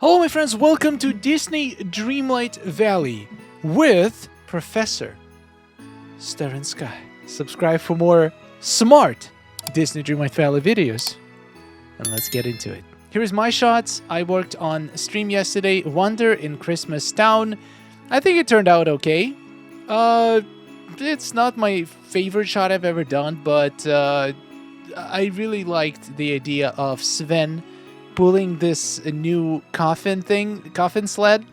Hello, my friends. Welcome to Disney Dreamlight Valley with Professor Stern Sky. Subscribe for more smart Disney Dreamlight Valley videos. And let's get into it. Here is my shots. I worked on stream yesterday, Wonder in Christmas Town. I think it turned out okay. It's not my favorite shot I've ever done, but I really liked the idea of Sven pulling this new coffin sled.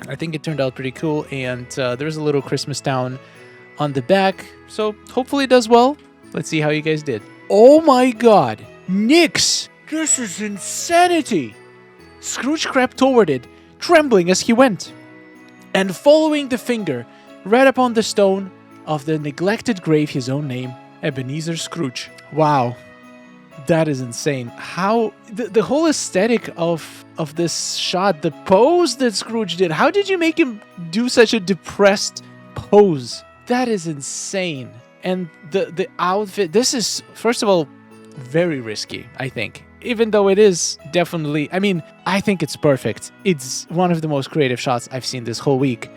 I think it turned out pretty cool, and there's a little Christmas Town on the back, so hopefully it does well. Let's see how you guys did. Oh my god, Nix! This is insanity! Scrooge crept toward it, trembling as he went, and following the finger right upon the stone of the neglected grave, his own name, Ebenezer Scrooge. Wow. That is insane. How the whole aesthetic of this shot, the pose that Scrooge did, how did you make him do such a depressed pose? That is insane. And the outfit, this is, first of all, very risky, I think. Even though it is definitely, I think it's perfect. It's one of the most creative shots I've seen this whole week.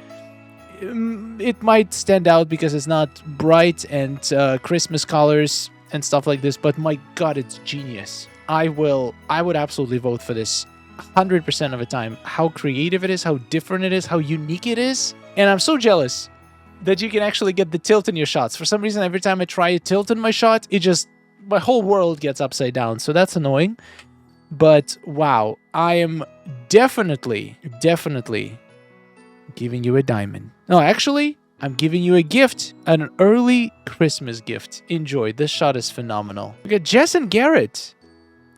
It might stand out because it's not bright and Christmas colors and stuff like this, but my god, it's genius. I would absolutely vote for this 100% of the time. How creative it is, how different it is, how unique it is. And I'm so jealous that you can actually get the tilt in your shots. For some reason, every time I try to tilt in my shot, my whole world gets upside down. So that's annoying. But wow, I am definitely giving you a diamond. No, actually, I'm giving you a gift, an early Christmas gift. Enjoy. This shot is phenomenal. We got Jess and Garrett.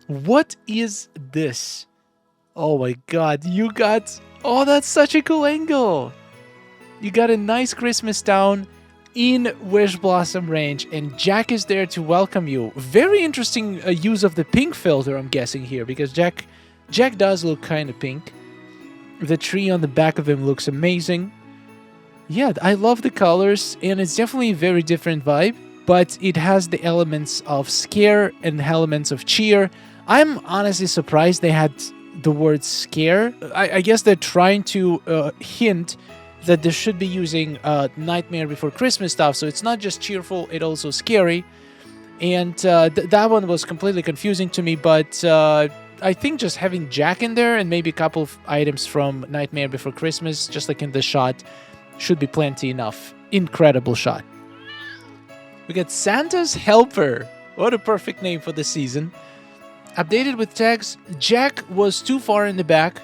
What is this? Oh my god, you got... Oh, that's such a cool angle. You got a nice Christmas Town in Wish Blossom Range, and Jack is there to welcome you. Very interesting use of the pink filter, I'm guessing here, because Jack does look kind of pink. The tree on the back of him looks amazing. Yeah, I love the colors, and it's definitely a very different vibe, but it has the elements of scare and elements of cheer. I'm honestly surprised they had the word scare. I guess they're trying to hint that they should be using Nightmare Before Christmas stuff, so it's not just cheerful, it's also scary. And that one was completely confusing to me, but I think just having Jack in there and maybe a couple of items from Nightmare Before Christmas, just like in the shot, should be plenty enough. Incredible shot. We got Santa's Helper. What a perfect name for the season. Updated with tags. Jack was too far in the back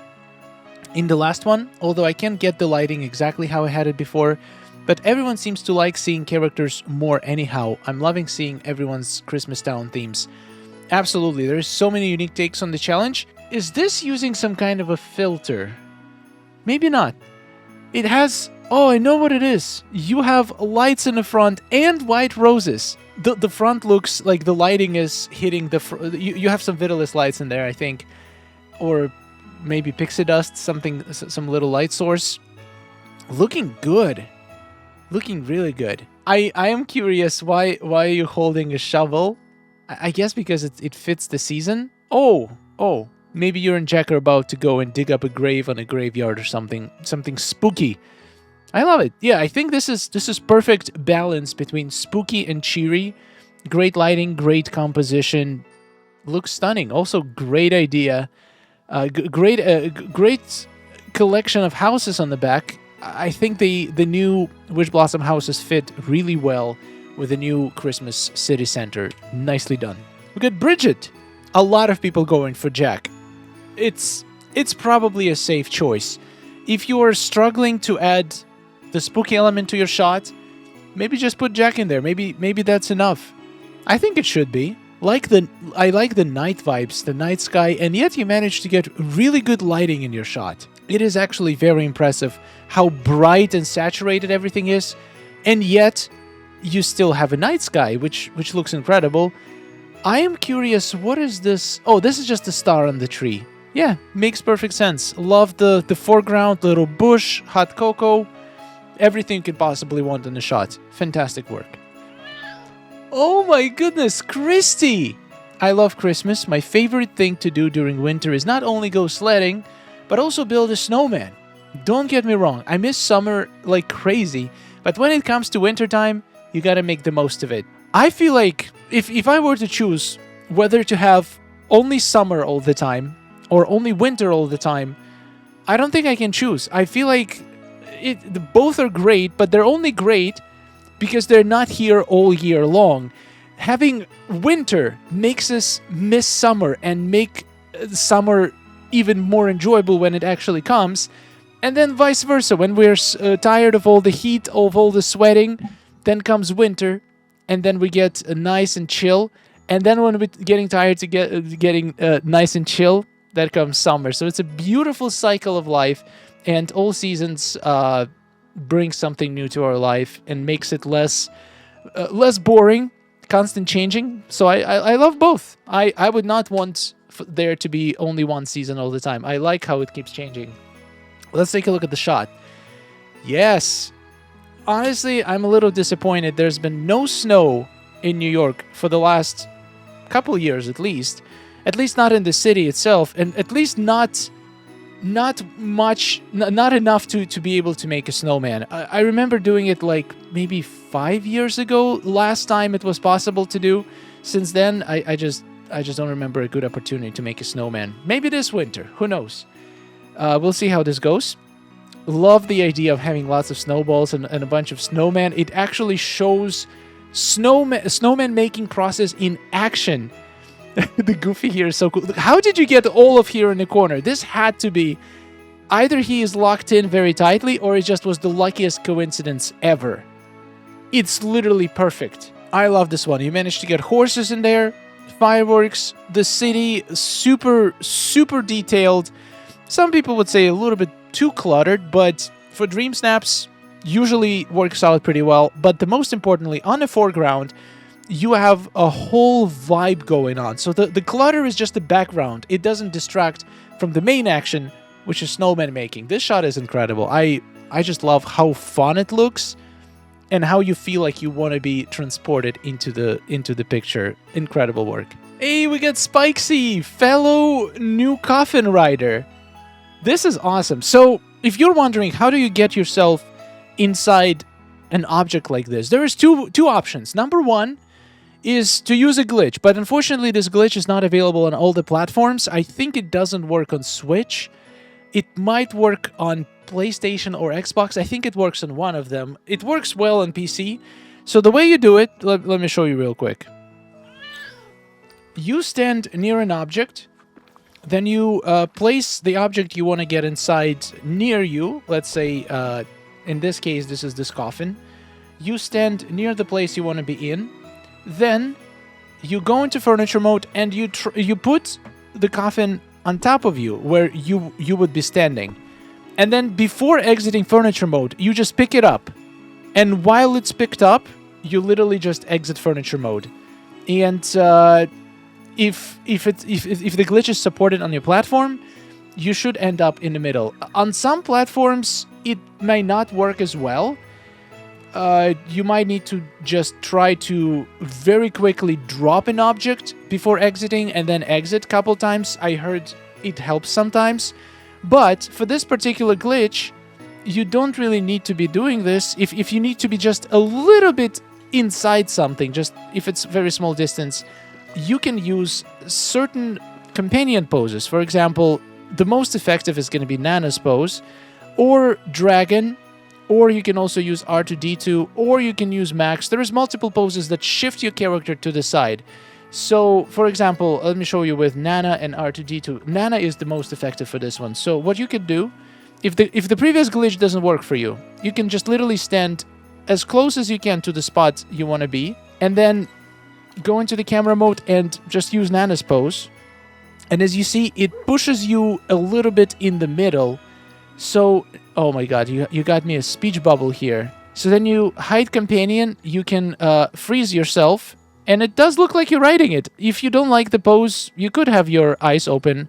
in the last one, although I can't get the lighting exactly how I had it before, but everyone seems to like seeing characters more anyhow. I'm loving seeing everyone's Christmas Town themes. Absolutely, there's so many unique takes on the challenge. Is this using some kind of a filter? Maybe not. It has... Oh, I know what it is. You have lights in the front and white roses. The front looks like the lighting is hitting the... You have some Vitalis lights in there, I think. Or maybe pixie dust, some little light source. Looking good. Looking really good. I am curious, why are you holding a shovel? I guess because it fits the season. Oh. Maybe you and Jack are about to go and dig up a grave on a graveyard or something spooky. I love it. Yeah, I think this is perfect balance between spooky and cheery. Great lighting, great composition. Looks stunning. Also, great idea. Great collection of houses on the back. I think the new Wish Blossom houses fit really well with the new Christmas city center. Nicely done. We got Bridget. A lot of people going for Jack. It's probably a safe choice. If you are struggling to add the spooky element to your shot, maybe just put Jack in there. Maybe that's enough. I think it should be. I like the night vibes, the night sky, and yet you manage to get really good lighting in your shot. It is actually very impressive how bright and saturated everything is, and yet you still have a night sky, which looks incredible. I am curious, what is this? Oh, this is just a star on the tree. Yeah, makes perfect sense. Love the foreground, little bush, hot cocoa. Everything you could possibly want in the shot. Fantastic work. Oh my goodness, Christy! I love Christmas. My favorite thing to do during winter is not only go sledding, but also build a snowman. Don't get me wrong, I miss summer like crazy, but when it comes to wintertime, you gotta make the most of it. I feel like if I were to choose whether to have only summer all the time or only winter all the time, I don't think I can choose. I feel like both are great, but they're only great because they're not here all year long. Having winter makes us miss summer and make summer even more enjoyable when it actually comes. And then vice versa. When we're tired of all the heat, of all the sweating, then comes winter, and then we get nice and chill. And then when we're getting tired to getting nice and chill, that comes summer. So it's a beautiful cycle of life, and all seasons bring something new to our life and makes it less boring, constant changing. So I love both. I would not want there to be only one season all the time. I like how it keeps changing. Let's take a look at the shot. Yes. Honestly, I'm a little disappointed. There's been no snow in New York for the last couple years at least not in the city itself, and at least not enough to be able to make a snowman. I remember doing it like maybe 5 years ago, last time it was possible to do. Since then, I just don't remember a good opportunity to make a snowman. Maybe this winter, who knows. We'll see how this goes. Love the idea of having lots of snowballs and a bunch of snowmen. It actually shows snowman making process in action. The Goofy here is so cool. How did you get all of here in the corner? This had to be either he is locked in very tightly or it just was the luckiest coincidence ever. It's literally perfect. I love this one. You managed to get horses in there, fireworks, the city, super, super detailed. Some people would say a little bit too cluttered, but for dream snaps, usually works out pretty well. But the most importantly, on the foreground, you have a whole vibe going on. So the clutter is just the background. It doesn't distract from the main action, which is snowman making. This shot is incredible. I just love how fun it looks and how you feel like you want to be transported into the picture. Incredible work. Hey, we got Spikesy, fellow new coffin rider. This is awesome. So if you're wondering how do you get yourself inside an object like this, there is two options. Number one is to use a glitch, but unfortunately this glitch is not available on all the platforms. I think it doesn't work on Switch. It might work on PlayStation or Xbox. I think it works on one of them. It works well on PC. So the way you do it, let me show you real quick. You stand near an object, then you place the object you want to get inside near you. Let's say, in this case, this is this coffin. You stand near the place you want to be in. Then you go into furniture mode and you put the coffin on top of you where you would be standing. And then before exiting furniture mode, you just pick it up. And while it's picked up, you literally just exit furniture mode. And if the glitch is supported on your platform, you should end up in the middle. On some platforms, it may not work as well. You might need to just try to very quickly drop an object before exiting and then exit a couple times. I heard it helps sometimes. But for this particular glitch, you don't really need to be doing this. If you need to be just a little bit inside something, just if it's very small distance, you can use certain companion poses. For example, the most effective is going to be Nana's pose, or Dragon, or you can also use R2-D2, or you can use Max. There's multiple poses that shift your character to the side. So, for example, let me show you with Nana and R2-D2. Nana is the most effective for this one. So what you could do, if the previous glitch doesn't work for you, you can just literally stand as close as you can to the spot you want to be, and then go into the camera mode and just use Nana's pose. And as you see, it pushes you a little bit in the middle. So, oh my god, you got me a speech bubble here. So then you hide companion, you can freeze yourself, and it does look like you're writing it. If you don't like the pose, you could have your eyes open.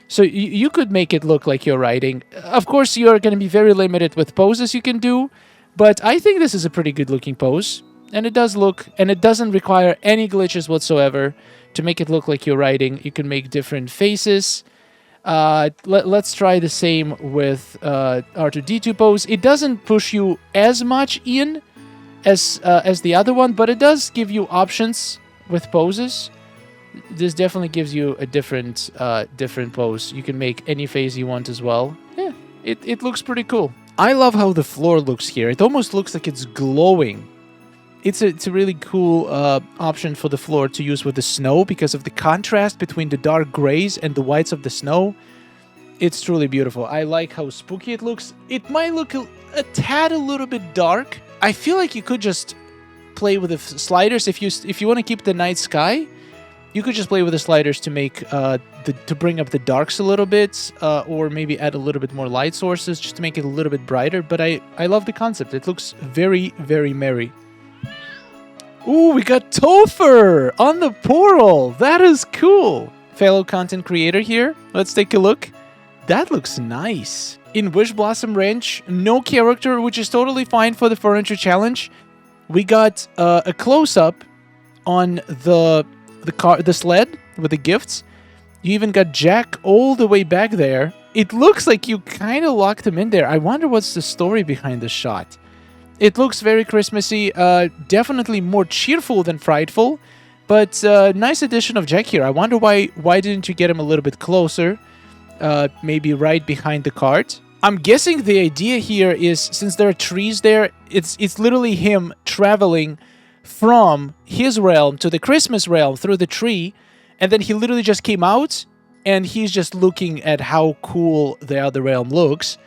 So you could make it look like you're writing. Of course, you're going to be very limited with poses you can do, but I think this is a pretty good looking pose. And it does look, and it doesn't require any glitches whatsoever to make it look like you're writing. You can make different faces. Let's try the same with R2-D2 pose. It doesn't push you as much in as the other one, but it does give you options with poses. This definitely gives you a different pose. You can make any face you want as well. Yeah, it looks pretty cool. I love how the floor looks here. It almost looks like it's glowing. It's a really cool option for the floor to use with the snow because of the contrast between the dark grays and the whites of the snow. It's truly beautiful. I like how spooky it looks. It might look a little bit dark. I feel like you could just play with the sliders if you want to keep the night sky. You could just play with the sliders to make to bring up the darks a little bit, or maybe add a little bit more light sources just to make it a little bit brighter. But I love the concept. It looks very, very merry. Ooh, we got Topher on the portal. That is cool. Fellow content creator here. Let's take a look. That looks nice. In Wish Blossom Ranch, no character, which is totally fine for the furniture challenge. We got a close-up on the sled with the gifts. You even got Jack all the way back there. It looks like you kind of locked him in there. I wonder what's the story behind the shot. It looks very Christmassy, definitely more cheerful than frightful, but nice addition of Jack here. I wonder why didn't you get him a little bit closer, maybe right behind the cart. I'm guessing the idea here is, since there are trees there, it's literally him traveling from his realm to the Christmas realm through the tree, and then he literally just came out, and he's just looking at how cool the other realm looks.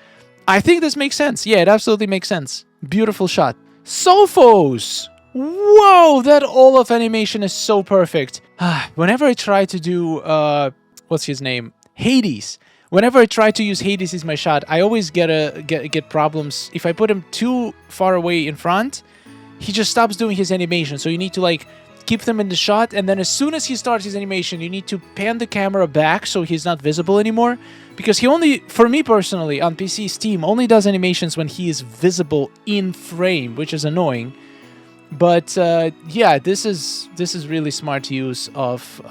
I think this makes sense. Yeah, it absolutely makes sense. Beautiful shot. Sophos! Whoa, that Olaf animation is so perfect. Whenever I try to do, what's his name? Hades. Whenever I try to use Hades as my shot, I always get problems. If I put him too far away in front, he just stops doing his animation. So you need to, like, keep them in the shot, and then as soon as he starts his animation, you need to pan the camera back so he's not visible anymore. Because he only, for me personally, on PC Steam, only does animations when he is visible in frame, which is annoying. But yeah, this is really smart use of.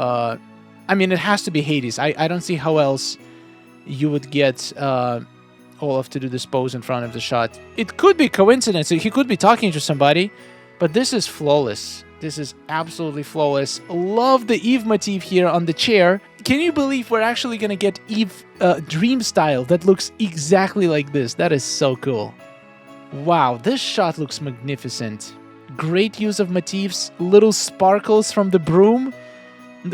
I mean, it has to be Hades. I don't see how else you would get Olaf to do this pose in front of the shot. It could be coincidence. He could be talking to somebody, but this is flawless. This is absolutely flawless. Love the Eve motif here on the chair. Can you believe we're actually going to get Eve dream style that looks exactly like this? That is so cool. Wow, this shot looks magnificent. Great use of motifs, little sparkles from the broom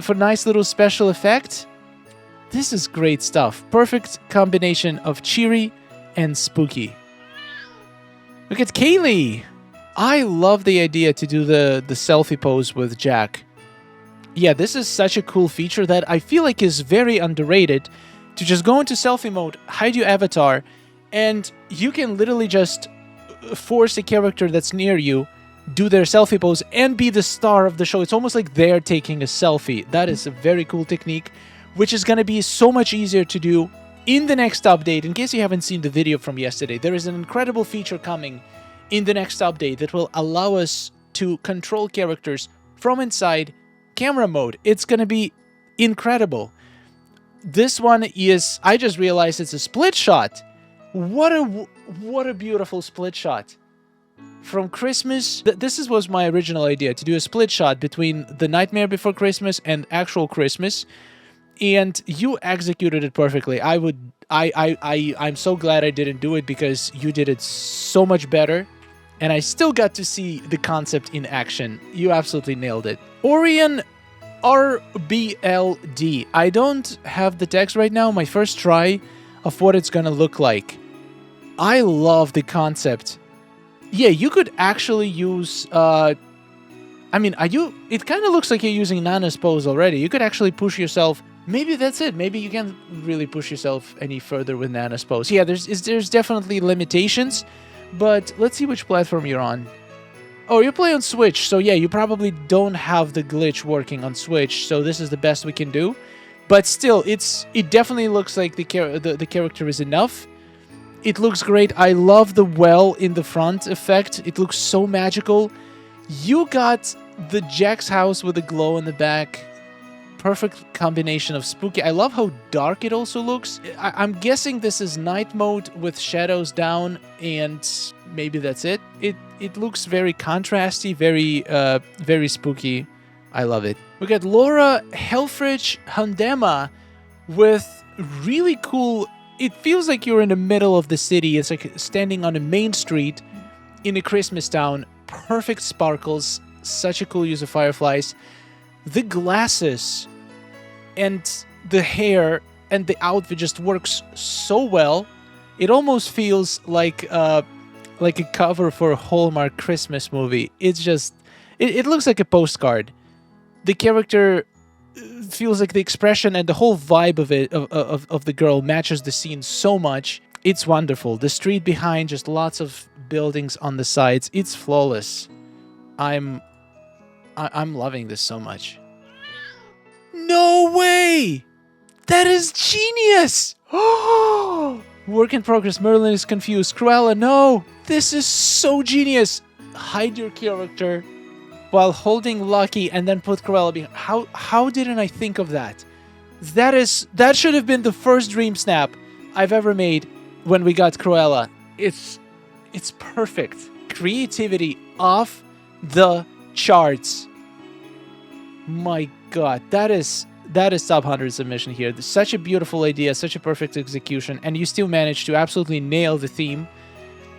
for nice little special effect. This is great stuff. Perfect combination of cheery and spooky. Look at Kaylee. I love the idea to do the selfie pose with Jack. Yeah, this is such a cool feature that I feel like is very underrated. To just go into selfie mode, hide your avatar, and you can literally just force a character that's near you, do their selfie pose, and be the star of the show. It's almost like they're taking a selfie. That is a very cool technique, which is going to be so much easier to do in the next update. In case you haven't seen the video from yesterday, there is an incredible feature coming in the next update that will allow us to control characters from inside camera mode. It's going to be incredible. This one is, I just realized it's a split shot. What a beautiful split shot. From Christmas, this was my original idea, to do a split shot between The Nightmare Before Christmas and actual Christmas. And you executed it perfectly. I'm so glad I didn't do it because you did it so much better. And I still got to see the concept in action. You absolutely nailed it. Orion RBLD. I don't have the text right now. My first try of what it's gonna look like. I love the concept. Yeah, you could actually use... I mean, it kind of looks like you're using Nana's pose already. You could actually push yourself... Maybe that's it. Maybe you can't really push yourself any further with Nana's pose. Yeah, there's definitely limitations, but let's see which platform you're on. Oh, you play on Switch, so yeah, you probably don't have the glitch working on Switch, so this is the best we can do. But still, it definitely looks like the character is enough. It looks great. I love the well in the front effect. It looks so magical. You got the Jack's house with the glow in the back. perfect combination of spooky. I love how dark it also looks. I'm guessing this is night mode with shadows down, and maybe that's it. It looks very contrasty, very spooky. I love it. We got Laura Helfrich Hundema with really cool. It feels like you're in the middle of the city. It's like standing on a main street in a Christmas town. Perfect sparkles. Such a cool use of fireflies. The glasses and the hair and the outfit just works so well. It almost feels like a cover for a Hallmark Christmas movie. It's just, it looks like a postcard. The character feels like the expression and the whole vibe of it, of the girl, matches the scene so much. It's wonderful. The street behind, just lots of buildings on the sides. It's flawless. I'm loving this so much. No way! That is genius! Work in progress. Merlin is confused. Cruella, no! This is so genius! Hide your character while holding Lucky and then put Cruella behind. How didn't I think of that? That should have been the first dream snap I've ever made when we got Cruella. It's perfect. Creativity off the charts. My god, that is top 100 submission here. Such a beautiful idea, such a perfect execution, and you still managed to absolutely nail the theme.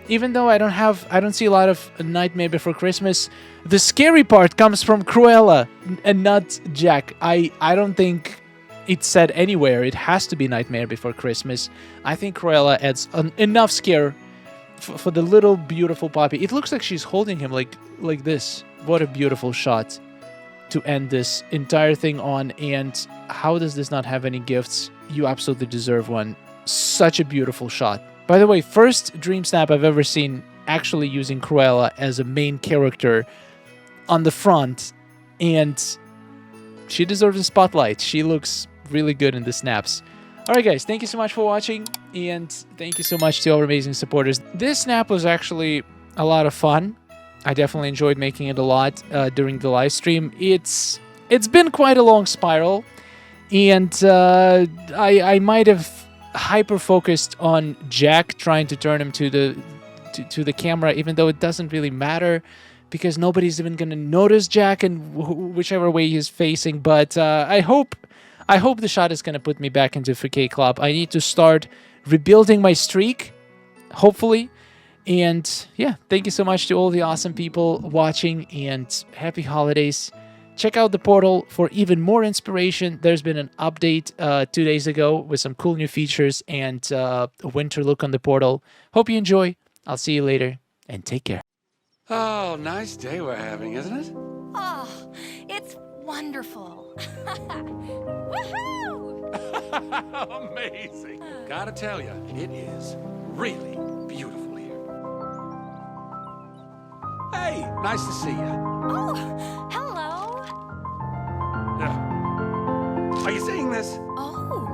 Even though I don't see a lot of Nightmare Before Christmas, the scary part comes from Cruella and not Jack. I don't think it's said anywhere. It has to be Nightmare Before Christmas. I think Cruella adds enough scare for the little beautiful puppy. It looks like she's holding him like this. What a beautiful shot to end this entire thing on. And how does this not have any gifts? You absolutely deserve one. Such a beautiful shot. By the way, first dream snap I've ever seen actually using Cruella as a main character on the front, and she deserves a spotlight. She looks really good in the snaps. Alright guys, thank you so much for watching, and thank you so much to our amazing supporters. This snap was actually a lot of fun. I definitely enjoyed making it a lot during the live stream. It's been quite a long spiral, and I might have hyper-focused on Jack, trying to turn him to the camera, even though it doesn't really matter because nobody's even gonna notice Jack in whichever way he's facing. But I hope the shot is gonna put me back into 4K Club. I need to start rebuilding my streak, hopefully. And yeah, thank you so much to all the awesome people watching, and happy holidays. Check out the portal for even more inspiration. There's been an update 2 days ago with some cool new features and a winter look on the portal. Hope you enjoy. I'll see you later, and take care. Oh, nice day we're having, isn't it? Oh, it's wonderful. Woohoo! Amazing. Gotta tell you, it is really beautiful here. Hey, nice to see you. Oh, hello. Are you seeing this? Oh.